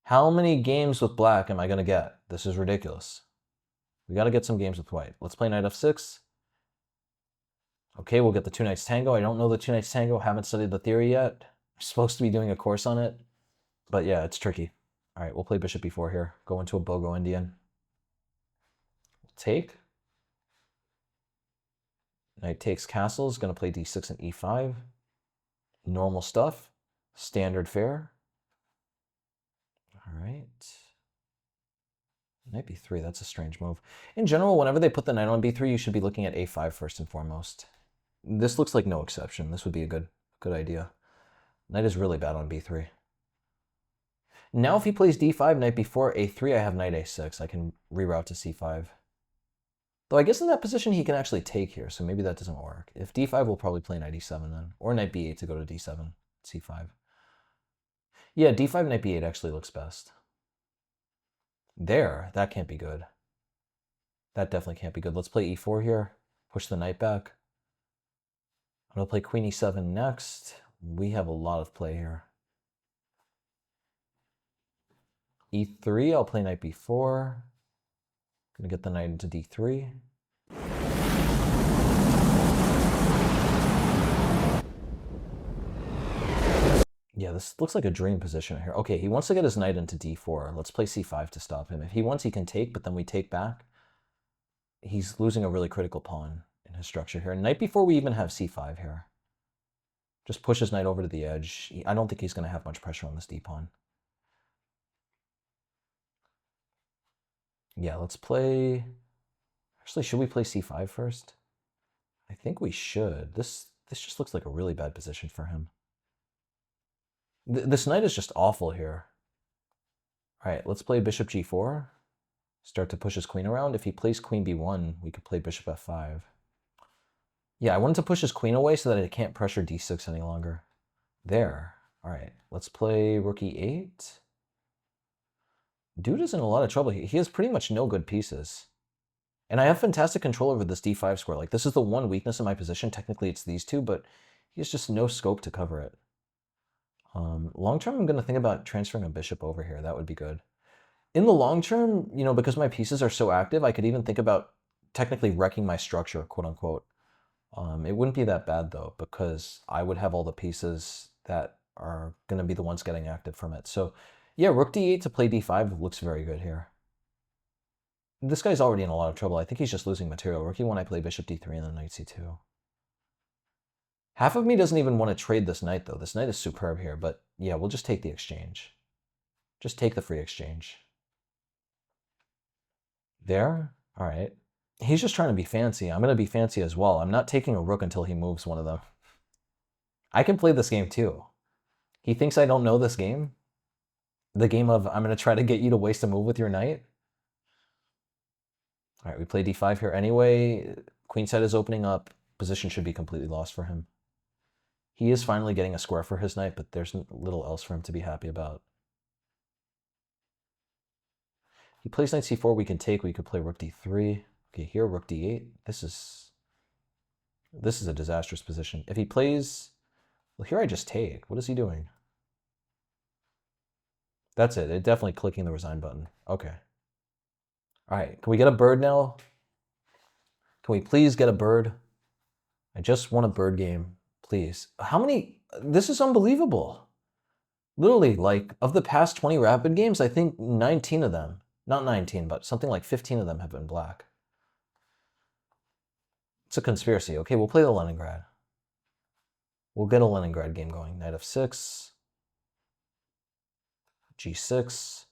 How many games with black am I going to get? This is ridiculous. We got to get some games with white. Let's play knight f6. Okay, we'll get the two knights tango. I don't know the two knights tango. Haven't studied the theory yet. I'm supposed to be doing a course on it. But yeah, it's tricky. All right, we'll play bishop b4 here. Go into a Bogo Indian. Take. Knight takes castle. Is going to play d6 and e5. Normal stuff. Standard fare. All right. Knight b3, that's a strange move. In general, whenever they put the knight on b3, you should be looking at a5 first and foremost. This looks like no exception. This would be a good idea. Knight is really bad on b3. Now if he plays d5, knight b4, a3, I have knight a6. I can reroute to c5. Though I guess in that position he can actually take here, so maybe that doesn't work. If d5, we'll probably play knight e7 then. Or knight b8 to go to d7, c5. Yeah, d5, knight b8 actually looks best. There, that can't be good. That definitely can't be good. Let's play e4 here. Push the knight back. I'm going to play queen e7 next. We have a lot of play here. e3, I'll play knight b4. Going to get the knight into d3. Yeah, this looks like a dream position here. Okay, he wants to get his knight into d4. Let's play c5 to stop him. If he wants, he can take, but then we take back. He's losing a really critical pawn in his structure here. Knight b4, we even have c5 here. Just push his knight over to the edge. I don't think he's going to have much pressure on this d-pawn. Yeah, let's play... Actually, should we play c5 first? I think we should. This just looks like a really bad position for him. This knight is just awful here. All right, let's play bishop g4. Start to push his queen around. If he plays queen b1, we could play bishop f5. Yeah, I wanted to push his queen away so that it can't pressure d6 any longer. There. All right, let's play rook e8. Dude is in a lot of trouble. He has pretty much no good pieces. And I have fantastic control over this d5 square. Like, this is the one weakness in my position. Technically, it's these two, but he has just no scope to cover it. Long term, I'm going to think about transferring a bishop over here. That would be good. In the long term, you know, because my pieces are so active, I could even think about technically wrecking my structure, quote unquote. It wouldn't be that bad, though, because I would have all the pieces that are going to be the ones getting active from it. So, yeah, rook d8 to play d5 looks very good here. This guy's already in a lot of trouble. I think he's just losing material. Rook e1, I play bishop d3 and then knight c2. Half of me doesn't even want to trade this knight, though. This knight is superb here, but yeah, we'll just take the exchange. Just take the free exchange. There? All right. He's just trying to be fancy. I'm going to be fancy as well. I'm not taking a rook until he moves one of them. I can play this game too. He thinks I don't know this game. The game of I'm going to try to get you to waste a move with your knight. All right, we play d5 here anyway. Queenside is opening up. Position should be completely lost for him. He is finally getting a square for his knight, but there's little else for him to be happy about. He plays knight c4, we can take, we could play rook d3. Okay, here, rook d8. This is a disastrous position. If he plays, well, here I just take. What is he doing? That's it. It's definitely clicking the resign button. Okay. All right, can we get a bird now? Can we please get a bird? I just want a bird game, please. How many? This is unbelievable. Literally, like, of the past 20 rapid games, I think 19 of them, not 19, but something like 15 of them have been black. It's a conspiracy. Okay, we'll play the Leningrad. We'll get a Leningrad game going. Knight f6, g6,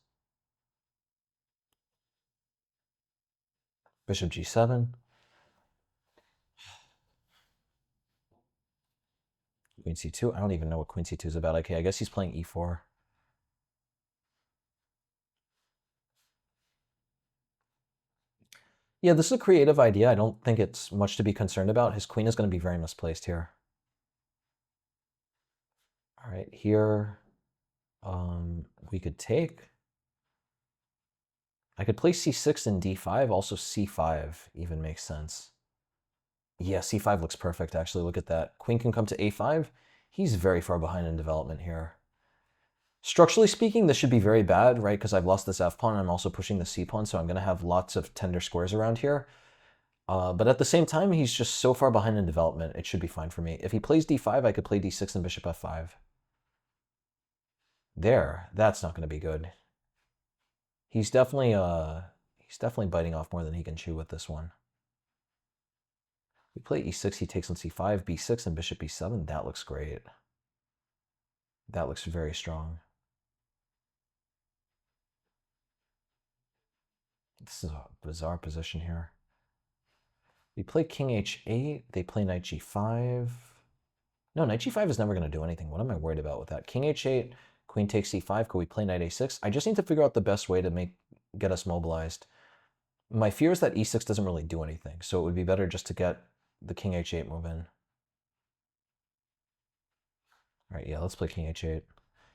bishop g7. Queen c2. I don't even know what queen c2 is about. Okay, I guess he's playing e4. Yeah, this is a creative idea. I don't think it's much to be concerned about. His queen is going to be very misplaced here. All right, here we could take. I could play c6 and d5. Also c5 even makes sense. Yeah, c5 looks perfect, actually. Look at that. Queen can come to a5. He's very far behind in development here. Structurally speaking, this should be very bad, right? Because I've lost this f pawn and I'm also pushing the c pawn, so I'm going to have lots of tender squares around here. But at the same time, he's just so far behind in development, it should be fine for me. If he plays d5, I could play d6 and bishop f5. There, that's not going to be good. He's definitely biting off more than he can chew with this one. We play e6, he takes on c5, b6, and bishop b7. That looks great. That looks very strong. This is a bizarre position here. We play king h8. They play knight g5. No, knight g5 is never going to do anything. What am I worried about with that? King h8, queen takes c5. Could we play knight a6? I just need to figure out the best way to get us mobilized. My fear is that e6 doesn't really do anything, so it would be better just to get the king h8 move in. All right, yeah, let's play king h8.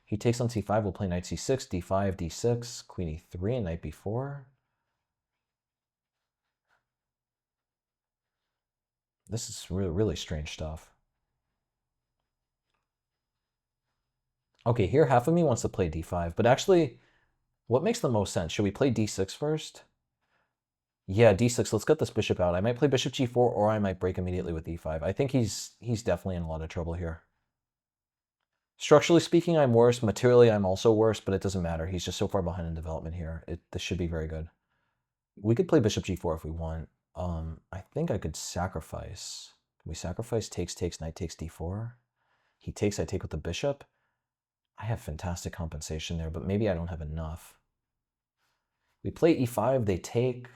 He takes on c5. We'll play knight c6, d5, d6, queen e3, and knight b4. This is really, really strange stuff. Okay, here half of me wants to play d5, but actually, what makes the most sense? Should we play d6 first? Yeah, d6. Let's get this bishop out. I might play bishop g4, or I might break immediately with e5. I think he's definitely in a lot of trouble here. Structurally speaking, I'm worse. Materially, I'm also worse, but it doesn't matter. He's just so far behind in development here. This should be very good. We could play bishop g4 if we want. I think I could sacrifice. Can we sacrifice? Takes, knight takes d4. He takes, I take with the bishop. I have fantastic compensation there, but maybe I don't have enough. We play e5, they take.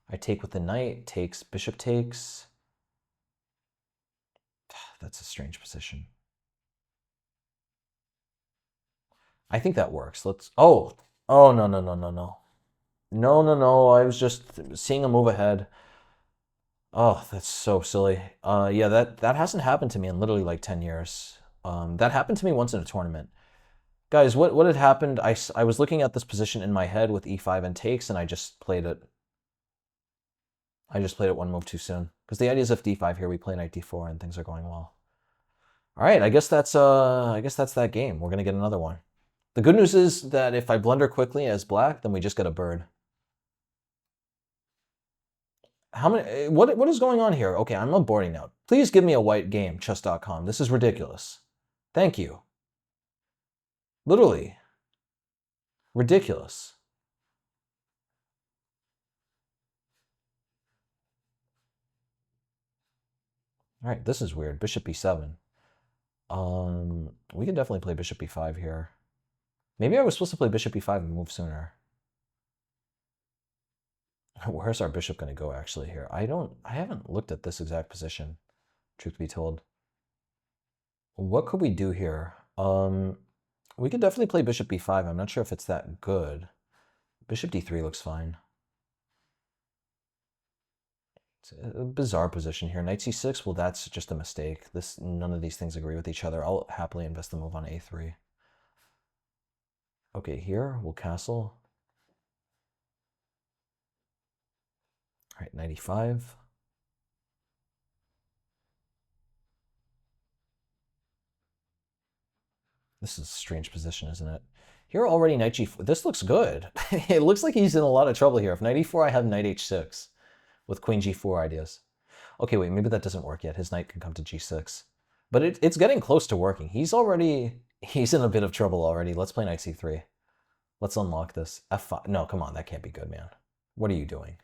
I take with the knight, takes, bishop takes. That's a strange position. I think that works. Oh, no. No. I was just seeing a move ahead. Oh, that's so silly. Yeah, that hasn't happened to me in literally like 10 years. That happened to me once in a tournament. Guys, what had happened, I was looking at this position in my head with e5 and takes, and I just played it. I just played it one move too soon. Because the idea is if d5 here, we play knight d4 and things are going well. All right, I guess that's that game. We're gonna get another one. The good news is that if I blunder quickly as black, then we just get a bird. How many? What is going on here? Okay, I'm aborting now. Please give me a white game, chess.com. This is ridiculous. Thank you. Literally. Ridiculous. All right, this is weird. Bishop b7. We can definitely play bishop b5 here. Maybe I was supposed to play bishop b5 and move sooner. Where's our bishop going to go actually here? I haven't looked at this exact position, truth be told. What could we do here? We could definitely play bishop b5. I'm not sure if it's that good. Bishop d3 looks fine. It's a bizarre position here. Knight c6, well, that's just a mistake. None of these things agree with each other. I'll happily invest the move on a3. Okay, here, we'll castle. All right, 95. This is a strange position, isn't it? Here already knight g4. This looks good. It looks like he's in a lot of trouble here. If knight e4, I have knight h6 with queen g4 ideas. Okay, wait, maybe that doesn't work yet. His knight can come to g6. But it's getting close to working. He's in a bit of trouble already. Let's play knight c3. Let's unlock this. f5. No, come on, that can't be good, man. What are you doing?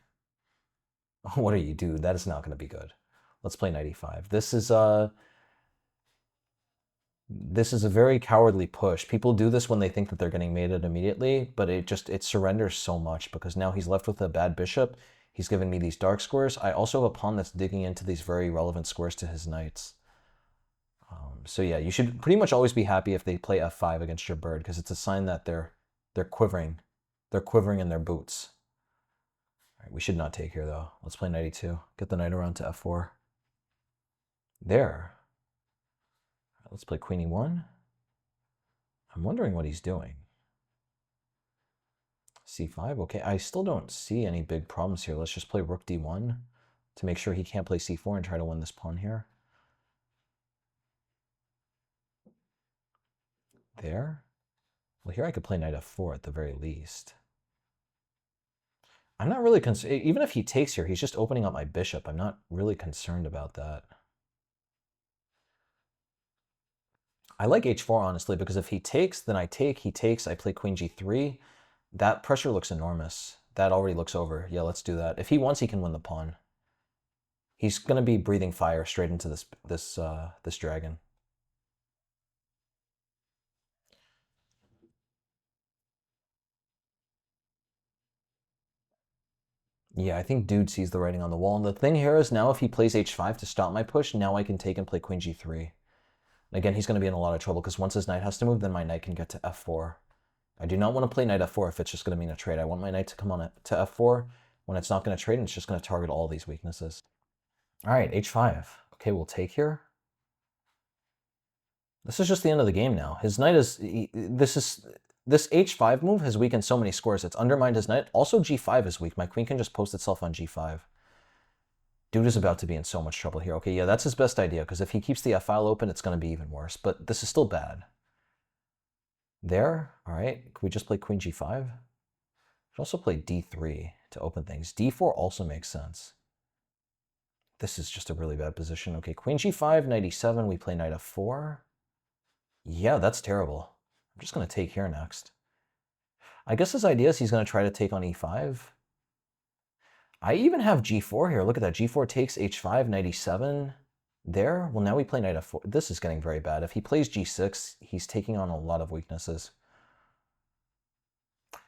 What are you, dude? That is not going to be good. Let's play knight e5. This is a very cowardly push. People do this when they think that they're getting mated immediately, but it surrenders so much because now he's left with a bad bishop. He's giving me these dark squares. I also have a pawn that's digging into these very relevant squares to his knights. So yeah, you should pretty much always be happy if they play f5 against your bird because it's a sign that they're quivering. They're quivering in their boots. All right, we should not take here though. Let's play knight e2. Get the knight around to f4. There. Let's play queen e1. I'm wondering what he's doing. c5, okay. I still don't see any big problems here. Let's just play rook d1 to make sure he can't play c4 and try to win this pawn here. There. Well, here I could play knight f4 at the very least. I'm not really concerned. Even if he takes here, he's just opening up my bishop. I'm not really concerned about that. I like h4, honestly, because if he takes, then I take. He takes, I play queen g3. That pressure looks enormous. That already looks over. Yeah, let's do that. If he wants, he can win the pawn. He's going to be breathing fire straight into this dragon. Yeah, I think dude sees the writing on the wall. And the thing here is now if he plays h5 to stop my push, now I can take and play queen g3. And again, he's going to be in a lot of trouble because once his knight has to move, then my knight can get to f4. I do not want to play knight f4 if it's just going to mean a trade. I want my knight to come on to f4 when it's not going to trade, and it's just going to target all these weaknesses. All right, h5. Okay, we'll take here. This is just the end of the game now. His knight is... This h5 move has weakened so many squares. It's undermined his knight. Also, g5 is weak. My queen can just post itself on g5. Dude is about to be in so much trouble here. Okay, yeah, that's his best idea, because if he keeps the f-file open, it's going to be even worse. But this is still bad. There, all right. Can we just play queen g5? We should also play d3 to open things. d4 also makes sense. This is just a really bad position. Okay, queen g5, knight e7. We play knight f4. Yeah, that's terrible. I'm just going to take here next. I guess his idea is he's going to try to take on e5. I even have g4 here. Look at that. g4 takes h5, knight e7. There. Well, now we play knight f4. This is getting very bad. If he plays g6, he's taking on a lot of weaknesses.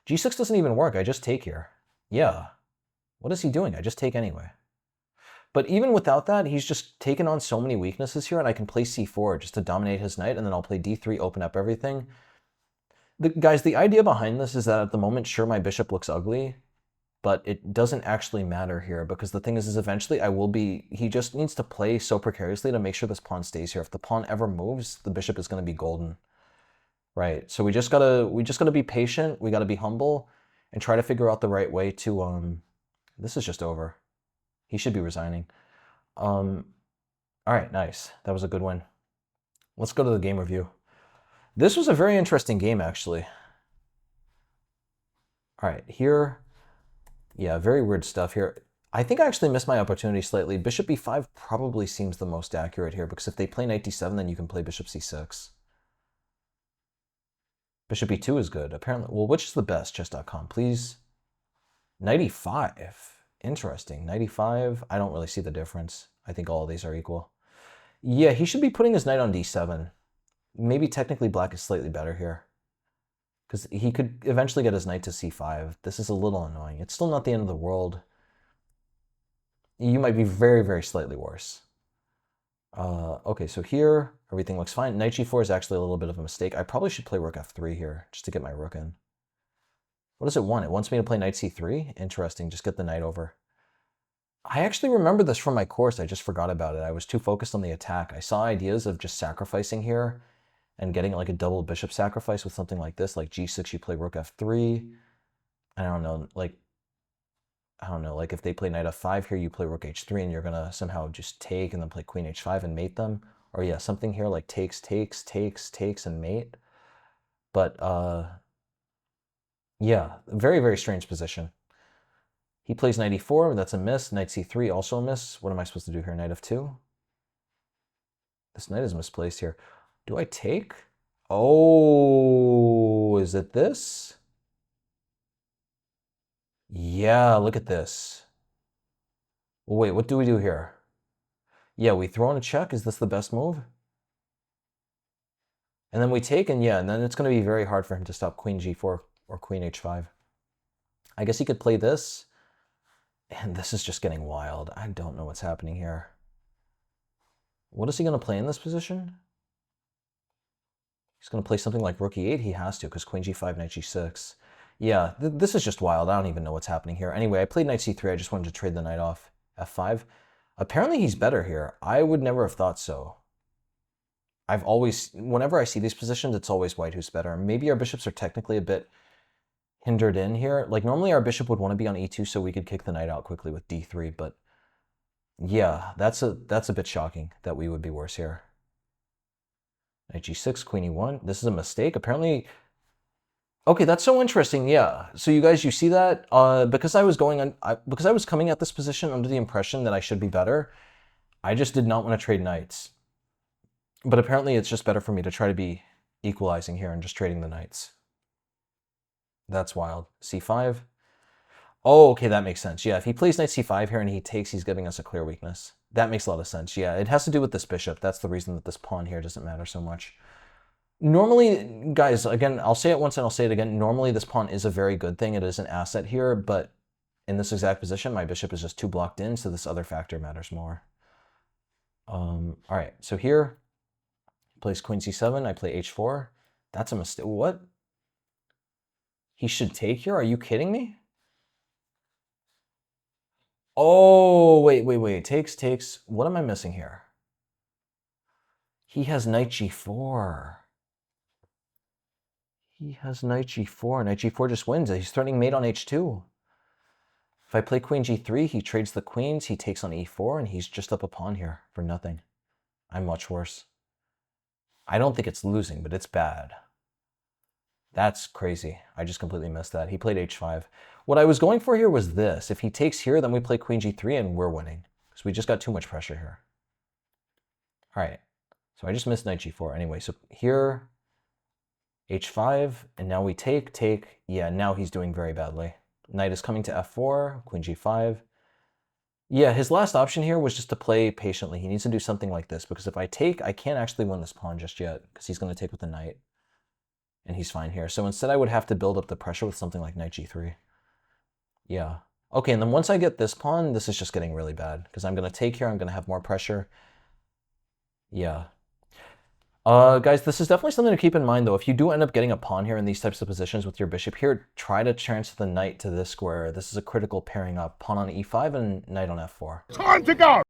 g6 doesn't even work. I just take here. Yeah. What is he doing? I just take anyway. But even without that, he's just taken on so many weaknesses here, and I can play c4 just to dominate his knight, and then I'll play d3, open up everything. Guys, the idea behind this is that at the moment, sure, my bishop looks ugly, but it doesn't actually matter here, because the thing is eventually I will be... He just needs to play so precariously to make sure this pawn stays here. If the pawn ever moves, the bishop is going to be golden. Right, so we just gotta be patient, we gotta be humble, and try to figure out the right way to... This is just over. He should be resigning. All right, nice. That was a good win. Let's go to the game review. This was a very interesting game, actually. All right, here... Yeah, very weird stuff here. I think I actually missed my opportunity slightly. Bishop e5 probably seems the most accurate here, because if they play knight d7, then you can play bishop c6. Bishop e2 is good. Apparently, well, which is the best? Chess.com, please. Knight e5. Interesting. Knight e5, I don't really see the difference. I think all of these are equal. Yeah, he should be putting his knight on d7. Maybe technically black is slightly better here, because he could eventually get his knight to c5. This is a little annoying. It's still not the end of the world. You might be very, very slightly worse. Okay, so here, everything looks fine. Knight g4 is actually a little bit of a mistake. I probably should play rook f3 here, just to get my rook in. What does it want? It wants me to play knight c3? Interesting, just get the knight over. I actually remember this from my course. I just forgot about it. I was too focused on the attack. I saw ideas of just sacrificing here and getting like a double bishop sacrifice with something like this, like g6, you play rook f3. I don't know, like if they play knight f5 here, you play rook h3, and you're gonna somehow just take and then play queen h5 and mate them. Or yeah, something here like takes, and mate. But yeah, very, very strange position. He plays knight e4, that's a miss. Knight c3, also a miss. What am I supposed to do here? Knight f2? This knight is misplaced here. Do I take? Oh, is it this? Yeah, look at this. Well, wait, what do we do here? Yeah, we throw in a check. Is this the best move? And then we take, and yeah, and then it's going to be very hard for him to stop queen g4 or queen h5. I guess he could play this. And this is just getting wild. I don't know what's happening here. What is he going to play in this position? He's going to play something like rook e8. He has to, because queen g5, knight g6. Yeah, this is just wild. I don't even know what's happening here. Anyway, I played knight c3. I just wanted to trade the knight off. f5. Apparently he's better here. I would never have thought so. I've always, whenever I see these positions, it's always white who's better. Maybe our bishops are technically a bit hindered in here. Like normally our bishop would want to be on e2 so we could kick the knight out quickly with d3, but yeah, that's a bit shocking that we would be worse here. Knight g6, queen e1. This is a mistake. Apparently Okay, that's so interesting. Yeah. So you guys, you see that? Because I was because I was coming at this position under the impression that I should be better, I just did not want to trade knights. But apparently it's just better for me to try to be equalizing here and just trading the knights. That's wild. C5. Oh, okay, that makes sense. Yeah, if he plays knight c5 here and he takes, he's giving us a clear weakness. That makes a lot of sense. Yeah, it has to do with this bishop. That's the reason that this pawn here doesn't matter so much. Normally, guys, again, I'll say it once and I'll say it again. Normally, this pawn is a very good thing. It is an asset here, but in this exact position, my bishop is just too blocked in, so this other factor matters more. All right, so here, plays queen c7. I play h4. That's a mistake. What? He should take here? Are you kidding me? Oh, wait. Takes. What am I missing here? He has knight g4. He has knight g4. Knight g4 just wins. He's threatening mate on h2. If I play queen g3, he trades the queens, he takes on e4, and he's just up a pawn here for nothing. I'm much worse. I don't think it's losing, but it's bad. That's crazy. I just completely missed that. He played h5. What I was going for here was this. If he takes here, then we play queen g3 and we're winning. So we just got too much pressure here. All right. So I just missed knight g4. Anyway, so here, h5, and now we take. Yeah, now he's doing very badly. Knight is coming to f4, queen g5. Yeah, his last option here was just to play patiently. He needs to do something like this, because if I take, I can't actually win this pawn just yet, because he's going to take with the knight. And he's fine here. So instead, I would have to build up the pressure with something like knight g3. Yeah. Okay, and then once I get this pawn, this is just getting really bad, because I'm going to take here, I'm going to have more pressure. Yeah. Guys, this is definitely something to keep in mind, though. If you do end up getting a pawn here in these types of positions with your bishop here, try to transfer the knight to this square. This is a critical pairing up. Pawn on e5 and knight on f4. Time to go!